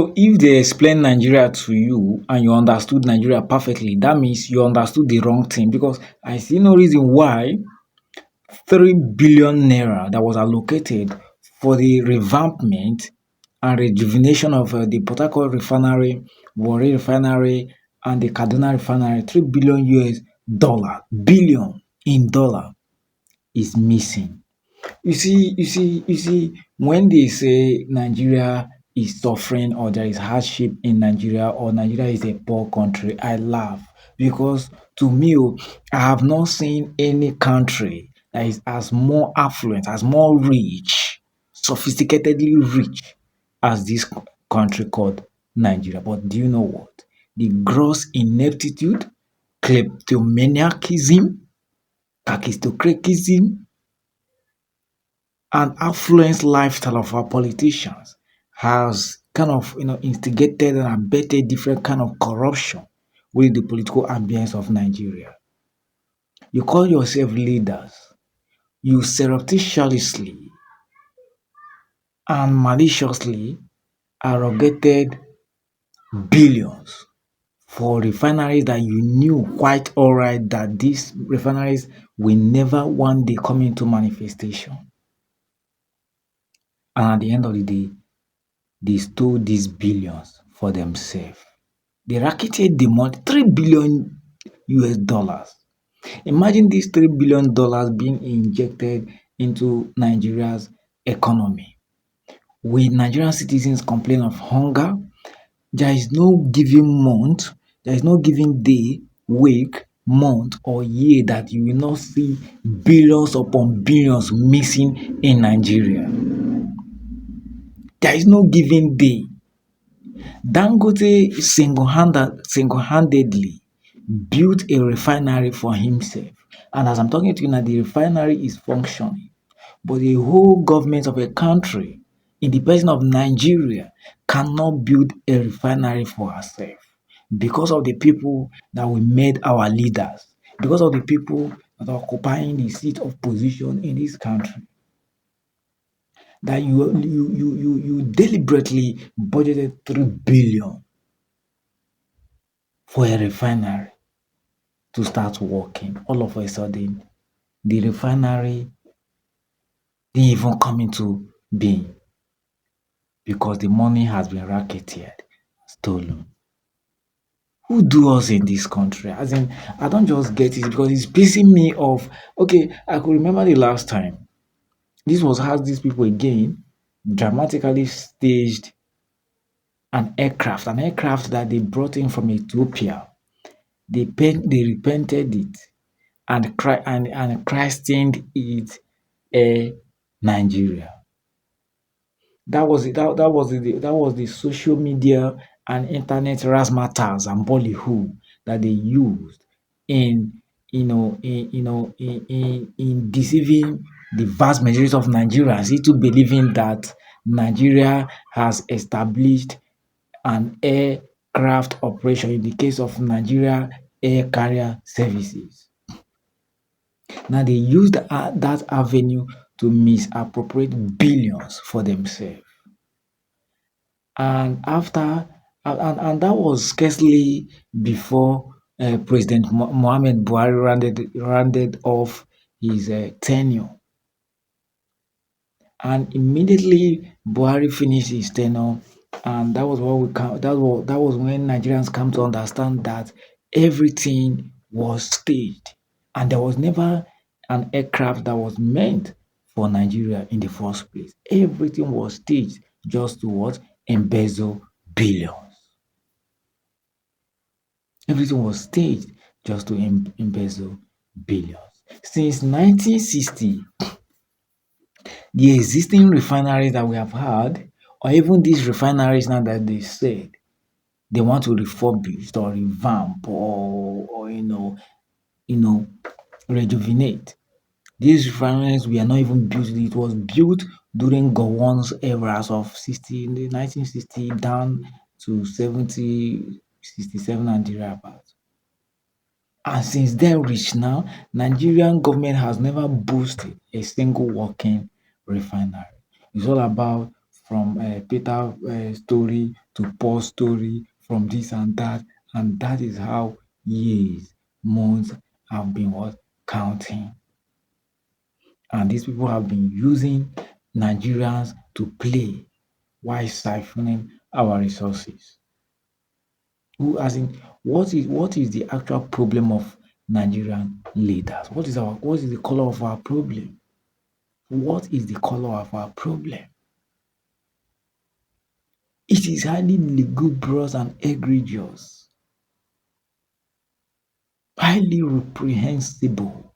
So if they explain Nigeria to you and you understood Nigeria perfectly, that means you understood the wrong thing because I see no reason why 3 billion naira that was allocated for the revampment and rejuvenation of the Port Harcourt refinery, Warri refinery, and the Kaduna refinery, 3 billion US dollar, billion in dollar is missing. You see, when they say Nigeria is suffering or there is hardship in Nigeria or Nigeria is a poor country, I laugh because to me, I have not seen any country that is as more affluent, as more rich, sophisticatedly rich as this country called Nigeria. But do you know what? The gross ineptitude, kleptomaniacism, kakistocratism, and affluence lifestyle of our politicians has kind of instigated and abetted different kind of corruption with the political ambience of Nigeria. You call yourself leaders, you surreptitiously and maliciously arrogated billions for refineries that you knew quite all right that these refineries will never one day come into manifestation. And at the end of the day, they stole these billions for themselves. They racketed the money, 3 billion US dollars. Imagine these $3 billion being injected into Nigeria's economy. Will Nigerian citizens complain of hunger? There is no given month, there is no given day, week, month, or year that you will not see billions upon billions missing in Nigeria. There is no given day. Dangote single-handedly built a refinery for himself. And as I'm talking to you now, the refinery is functioning. But the whole government of a country, in the person of Nigeria, cannot build a refinery for herself because of the people that we made our leaders, because of the people that are occupying the seat of position in this country. That you deliberately budgeted 3 billion for a refinery to start working. All of a sudden, the refinery didn't even come into being because the money has been racketeered, stolen. Who do us in this country? As in, I don't just get it because it's pissing me off. Okay, I could remember the last time. This was how these people again dramatically staged an aircraft that they brought in from Ethiopia. They repented it and christened it Air Nigeria. That was it. That was the social media and internet razzmatazz and ballyhoo that they used in in deceiving the vast majority of Nigerians into believing that Nigeria has established an aircraft operation in the case of Nigeria Air Carrier Services. Now they used that avenue to misappropriate billions for themselves. And after and that was scarcely before President Mohamed Buhari rounded off his tenure. And immediately Buhari finished his tenure, and that was what we that was when Nigerians come to understand that everything was staged, and there was never an aircraft that was meant for Nigeria in the first place. Everything was staged just to what? Embezzle billions. Everything was staged just to embezzle billions. Since 1960, the existing refineries that we have had, or even these refineries now that they said they want to refurbish or revamp or you know rejuvenate. These refineries were not even built. It was built during Gowon's eras of 1960 down to 70, 67 and thereabouts. And since then reach now, Nigerian government has never boosted a single working refinery. It's all about from Peter story to Paul story, from this and that is how years, months have been what counting. And these people have been using Nigerians to play while siphoning our resources. Who, as in, what is the actual problem of Nigerian leaders? What is the color of our problem? What is the color of our problem? It is highly lugubrious and egregious, highly reprehensible